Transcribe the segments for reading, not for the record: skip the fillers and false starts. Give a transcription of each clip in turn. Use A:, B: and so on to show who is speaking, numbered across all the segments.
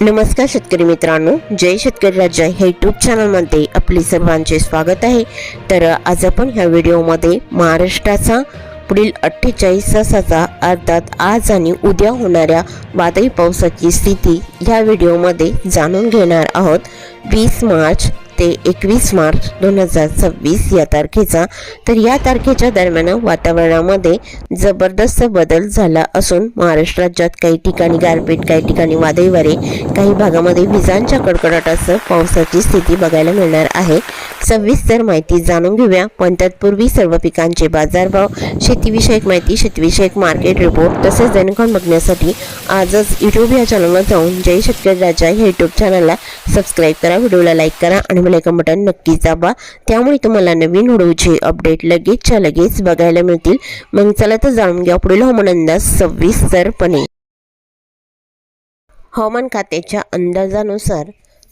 A: नमस्कार शेतकरी मित्रांनो, जय शेतकरी राजा हे यूट्यूब चॅनलमध्ये आपले सर्वांचे स्वागत आहे। तर आज आपण ह्या व्हिडिओमध्ये महाराष्ट्राचा पुढील 48 तासाचा अर्थात आज आणि उद्या होणाऱ्या वादळी पावसाची स्थिती ह्या व्हिडिओमध्ये जाणून घेणार आहोत। 20 मार्च ते 21 मार्च 2026 या तारखेचा। तर या तारखेच्या दरम्यान वातावरणामध्ये जबरदस्त बदल झाला असून महाराष्ट्र राज्यात काही ठिकाणी गारपीट, काही ठिकाणी वादळी वारे, काही भागामध्ये विजांच्या कडकडाटासह पावसाची स्थिती बघायला मिळणार आहे। सविस्तर माहिती जाणून घेऊया, पण तत्पूर्वी सर्व पिकांचे बाजारभाव, शेतीविषयक माहिती, शेतीविषयक मार्केट रिपोर्ट तसेच दैनिकांन बघण्यासाठी आजच यूट्यूब या चॅनलवर जाऊन जय शेतकरी राजा हे यूट्यूब चॅनलला सबस्क्राईब करा, व्हिडिओला लाईक करा आणि लाईक बटन नक्की दाबा, त्यामुळे तुम्हाला नवीन व्हिडिओचे अपडेट लगेचच्या लगेच बघायला मिळतील। मग चला तर जाणून घ्या पुढील हवामान अंदाज सविस्तरपणे। हवामान खात्याच्या अंदाजानुसार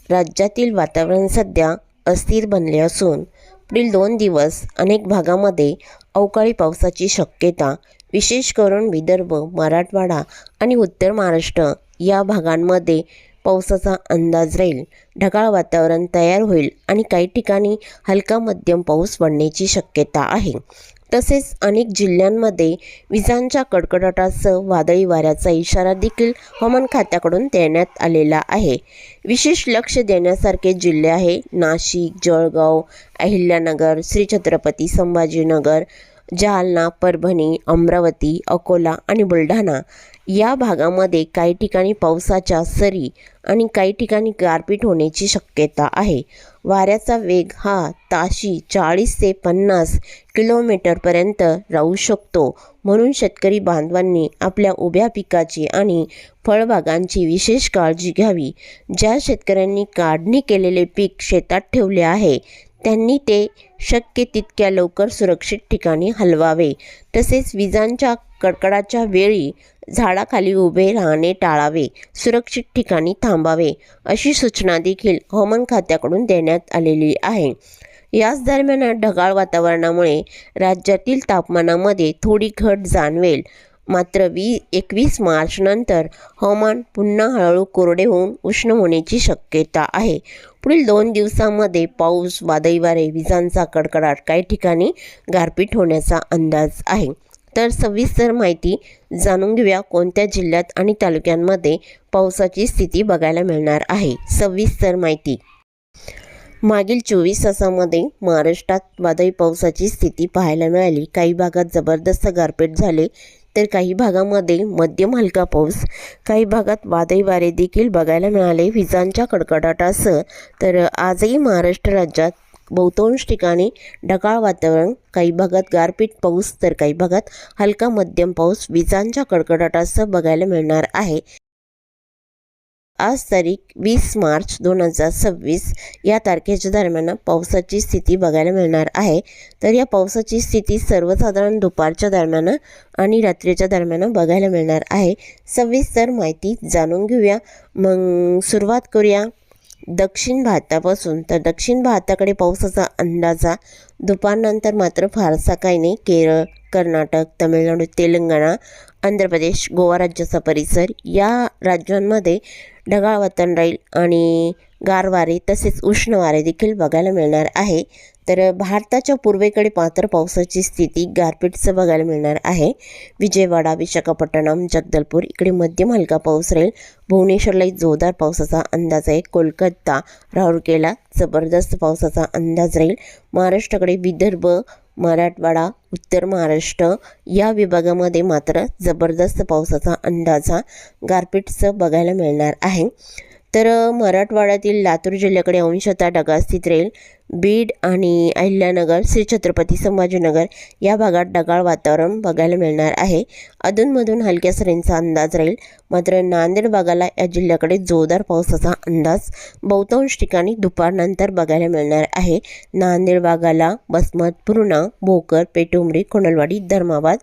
A: राज्यातील वातावरण सध्या अस्थिर बनले असून पुढील 2 दिवस अनेक भागामध्ये अवकाळी पावसाची शक्यता, विशेष करून विदर्भ, मराठवाडा आणि उत्तर महाराष्ट्र या भागांमध्ये पावसाचा अंदाज राहील। ढगाळ वातावरण तयार होईल आणि काही ठिकाणी हलका मध्यम पाऊस पडण्याची शक्यता आहे। तसेच अनेक जिल्ह्यांमध्ये विजांच्या कडकडाटासह वादळी वाऱ्याचा इशारा देखील हवामान खात्याकडून देण्यात आलेला आहे। विशेष लक्ष देण्यासारखे जिल्हे आहे नाशिक, जळगाव, अहिल्यानगर, श्री छत्रपती संभाजीनगर, जालना, परभणी, अमरावती, अकोला आणि बुलढाणा या भागामध्ये काही ठिकाणी पावसाच्या सरी आणि काही ठिकाणी गारपीट होण्याची शक्यता आहे। वाऱ्याचा वेग हा ताशी 40 ते 50 किलोमीटरपर्यंत राहू शकतो, म्हणून शेतकरी बांधवांनी आपल्या उभ्या पिकाची आणि फळबागांची विशेष काळजी घ्यावी। ज्या शेतकऱ्यांनी काढणी केलेले पीक शेतात ठेवले आहे त्यांनी ते शक्य तितक्या लवकर सुरक्षित ठिकाणी हलवावे। तसेच विजांच्या कडकडाच्या वेळी झाडाखाली उभे राहणे टाळावे, सुरक्षित ठिकाणी थांबावे अशी सूचना देखील हवामान खात्याकडून देण्यात आलेली आहे। याच दरम्यान ढगाळ वातावरणामुळे राज्यातील तापमानामध्ये थोडी घट जाणवेल, मात्र 21 मार्च नंतर हवामान पुन्हा हळूहळू कोरडे होऊन उष्ण होण्याची शक्यता आहे। पुढील 2 दिवसांमध्ये पाऊस, वादळी वारे, विजांचा कडकडाट, काही ठिकाणी गारपीट होण्याचा अंदाज आहे। तर सविस्तर माहिती जाणून घेऊया कोणत्या जिल्ह्यात आणि तालुक्यांमध्ये पावसाची स्थिती बघायला मिळणार आहे। सविस्तर माहिती। मागील 24 तासांमध्ये महाराष्ट्रात वादळी पावसाची स्थिती पाहायला मिळाली। काही भागात जबरदस्त गारपीट झाले, तर काही भागामध्ये मध्यम हलका पाऊस, काही भागात वादळी वारे देखील बघायला मिळाले विजांच्या कडकडाटासह। तर आजही महाराष्ट्र राज्यात बहुतांश ठिकाणी ढगाळ वातावरण, काही भागात गारपीट पाऊस, तर काही भागात हलका मध्यम पाऊस विजांच्या कडकडाटासह बघायला मिळणार आहे। आज तारीख 20 मार्च 2026 या तारखेच्या दरम्यान पावसाची स्थिती बघायला मिळणार आहे। तर या पावसाची स्थिती सर्वसाधारण दुपारच्या दरम्यान आणि रात्रीच्या दरम्यान बघायला मिळणार आहे। सविस्तर माहिती जाणून घेऊया। मग सुरुवात करूया दक्षिण भारतापासून। तर दक्षिण भारताकडे पावसाचा अंदाजा दुपारनंतर मात्र फारसा काही नाही। केरळ, कर्नाटक, तमिळनाडू, तेलंगणा, आंध्र प्रदेश, गोवा राज्याचा परिसर या राज्यांमध्ये ढगाळ वातावरण राहील आणि गार वारे तसेच उष्ण वारे देखील बघायला मिळणार आहे। तर भारताच्या पूर्वेकडे मात्र पावसाची स्थिती गारपीटचं बघायला मिळणार आहे। विजयवाडा, विशाखापट्टणम, जगदलपूर इकडे मध्यम हलका पाऊस राहील। भुवनेश्वरलाही जोरदार पावसाचा अंदाज आहे। कोलकाता, राऊरकेला जबरदस्त पावसाचा अंदाज राहील। महाराष्ट्राकडे विदर्भ, मराठवाडा, उत्तर महाराष्ट्र या विभागामध्ये मात्र जबरदस्त पावसाचा अंदाजा गारपीटचं बघायला मिळणार आहे। तर मराठवाड्यातील लातूर जिल्ह्याकडे अंशतः ढगाळ स्थिती राहील। बीड आणि अहिल्यानगर, श्री छत्रपती संभाजीनगर या भागात ढगाळ वातावरण बघायला मिळणार आहे। अधूनमधून हलक्या सरींचा अंदाज राहील, मात्र नांदेड भागाला या जिल्ह्याकडे जोरदार पावसाचा अंदाज बहुतांश ठिकाणी दुपारनंतर बघायला मिळणार आहे। नांदेड भागाला वसमत, पूर्णा, भोकर, पेटुंबरी, कोंडलवाडी, धर्माबाद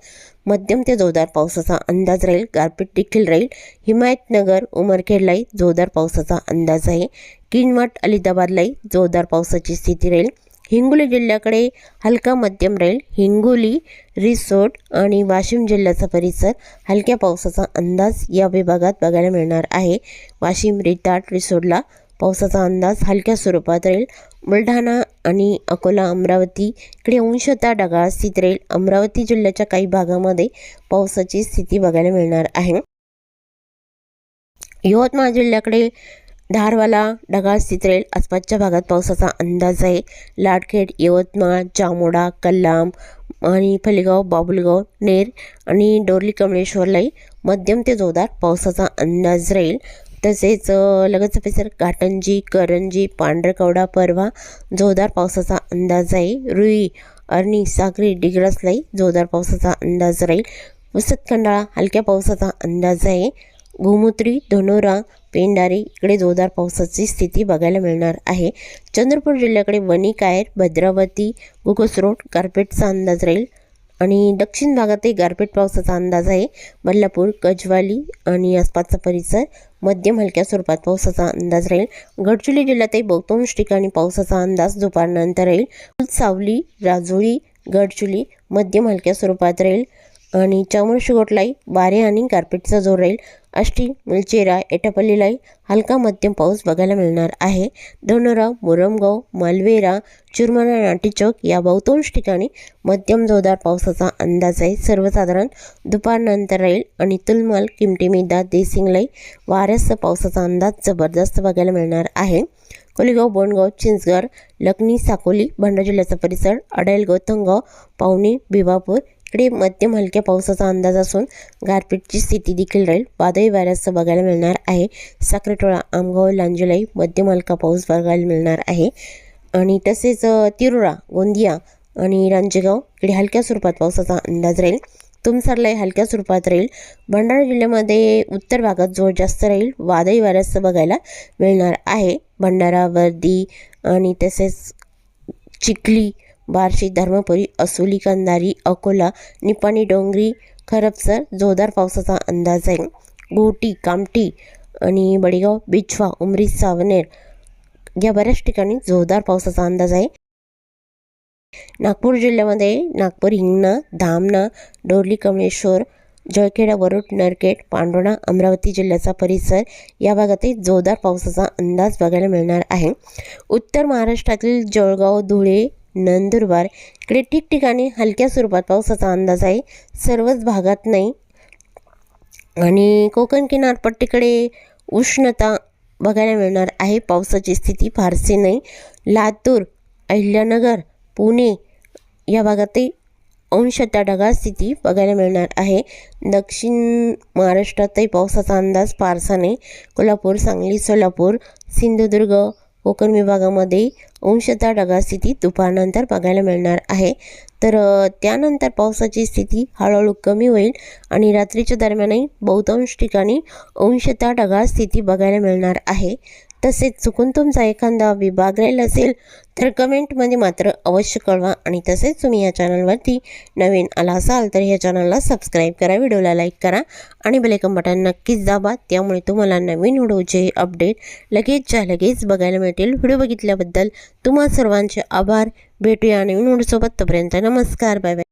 A: मध्यम ते जोरदार पावसाचा अंदाज राहील। गारपीट देखील राहील। हिमायतनगर, उमरखेडलाही जोरदार पावसाचा अंदाज आहे। किनवट, अलिदाबादलाही जोरदार पावसाची स्थिती राहील। हिंगोली जिल्ह्याकडे हलका मध्यम राहील. हिंगोली, रिसोड आणि वाशिम जिल्ह्याचा परिसर हलक्या पावसाचा अंदाज या विभागात बघायला मिळणार आहे. वाशिम, रिताड, रिसोडला पावसाचा अंदाज हलक्या स्वरूपात राहील. बुलढाणा आणि अकोला, अमरावती इकडे अंशतः ढगाळ स्थिती राहील. अमरावती जिल्ह्याच्या काही भागामध्ये पावसाची स्थिती बघायला मिळणार आहे. यवतमाळ जिल्ह्याकडे धारवाला ढगाळ स्थिती राहील. आसपासच्या भागात पावसाचा अंदाज आहे. लाडखेड, यवतमाळ, जामोडा, कल्याण आणि फलेगाव, बाबुलगाव, नेर आणि डोरली कमळेश्वरलाही मध्यम ते जोरदार पावसाचा अंदाज राहील. तसेच लगतचा परिसर घाटंजी, करंजी, पांढरकवडा, परवा जोरदार पावसाचा अंदाज आहे. रुई, अरणी, सागरी, डिग्रसलाही जोरदार पावसाचा अंदाज राहील. वसत खंडाळा हलक्या पावसाचा अंदाज आहे. गोमूत्री, धनोरा, पेंढारे इकडे जोरदार पावसाची स्थिती बघायला मिळणार आहे. चंद्रपूर जिल्ह्याकडे वणी, कायर, भद्रावती, घुगसरोड, गारपीटचा अंदाज राहील आणि दक्षिण भागातही गारपीट पावसाचा अंदाज आहे. बल्लापूर, गजवाली आणि आसपासचा परिसर मध्यम हलक्या स्वरूपात पावसाचा अंदाज राहील. गडचिरोली जिल्ह्यातही बहुतांश ठिकाणी पावसाचा अंदाज दुपारनंतर राहील. सावली, राजोळी, गडचिरोली मध्यम हलक्या स्वरूपात राहील आणि चामोर्शीकोटलाही वारे आणि गारपीटचा जोर राहील. आष्टी, मुलचेरा, एटापल्लीलाही हलका मध्यम पाऊस बघायला मिळणार आहे. धनोरा, मुरमगाव, मालवेरा, चुरमाना, नाटीचौक या बहुतांश ठिकाणी मध्यम जोरदार पावसाचा अंदाज आहे. सर्वसाधारण दुपारनंतर राहील आणि तुलमाल, किमटी, मेदा, देसिंगलाही वाऱ्यासह पावसाचा अंदाज जबरदस्त बघायला मिळणार आहे. कोलेगाव, बोंडगाव, चिंचगड, लखनी, साकोली, भंडारा जिल्ह्याचा परिसर, अडेल, गौतमगाव, पावणे, भिवापूर इकडे मध्यम हलक्या पावसाचा अंदाज असून गारपीटची स्थिती देखील राहील. वादळी वाऱ्यासह बघायला मिळणार आहे. साखरेटोळा, आमगाव, लांजलाई मध्यम हलका पाऊस बघायला मिळणार आहे आणि तसेच तिरोडा, गोंदिया आणि रांजेगाव इकडे हलक्या स्वरूपात पावसाचा अंदाज राहील. तुमसरलाही हलक्या स्वरूपात राहील. भंडारा जिल्ह्यामध्ये उत्तर भागात जोर जास्त राहील. वादळी वाऱ्यासह बघायला मिळणार आहे. भंडारा, वर्दी आणि तसेच चिखली, बार्शी, धर्मपुरी, असोली, कंधारी, अकोला, निपाणी, डोंगरी, खरबसर जोरदार पावसाचा अंदाज आहे. गोटी, कामठी आणि बडेगाव, बिछवा, उमरी, सावनेर या बऱ्याच ठिकाणी जोरदार पावसाचा अंदाज आहे. नागपूर जिल्ह्यामध्ये नागपूर, हिंगणा, धामणा, डोरली, कमळेश्वर, जळखेडा, वरुड, नरखेड, पांडोणा, अमरावती जिल्ह्याचा परिसर या भागातही जोरदार पावसाचा अंदाज बघायला मिळणार आहे. उत्तर महाराष्ट्रातील जळगाव, धुळे, नंदुरबार इकडे ठिकठिकाणी हलक्या स्वरूपात पावसाचा अंदाज आहे. सर्वच भागात नाही आणि कोकण किनारपट्टीकडे उष्णता बघायला मिळणार आहे. पावसाची स्थिती फारशी नाही. लातूर, अहिल्यानगर, पुणे या भागातही अंशतः ढगाळ स्थिती बघायला मिळणार आहे. दक्षिण महाराष्ट्रातही पावसाचा अंदाज फारसा नाही. कोल्हापूर, सांगली, सोलापूर, सिंधुदुर्ग कोकण विभागामध्ये अंशतः ढगाळ स्थिती दुपारनंतर बघायला मिळणार आहे. तर त्यानंतर पावसाची स्थिती हळूहळू कमी होईल आणि रात्रीच्या दरम्यानही बहुतांश ठिकाणी अंशतः ढगाळ स्थिती बघायला मिळणार आहे. तसेच चुकून तुमचा एखादा विभाग राहिला असेल तर कमेंटमध्ये मात्र अवश्य कळवा आणि तसेच तुम्ही या चॅनलवरती नवीन आला असाल तर या चॅनलला सबस्क्राईब करा, व्हिडिओला लाईक करा आणि बेल आयकॉन बटन नक्कीच दाबा. त्यामुळे तुम्हाला नवीन व्हिडिओचे अपडेट लगेचच्या लगेच बघायला मिळतील. व्हिडिओ बघितल्याबद्दल तुम्हा सर्वांचे आभार. भेटूया नवीन व्हिडिओसोबत. तोपर्यंत नमस्कार, बाय बाय.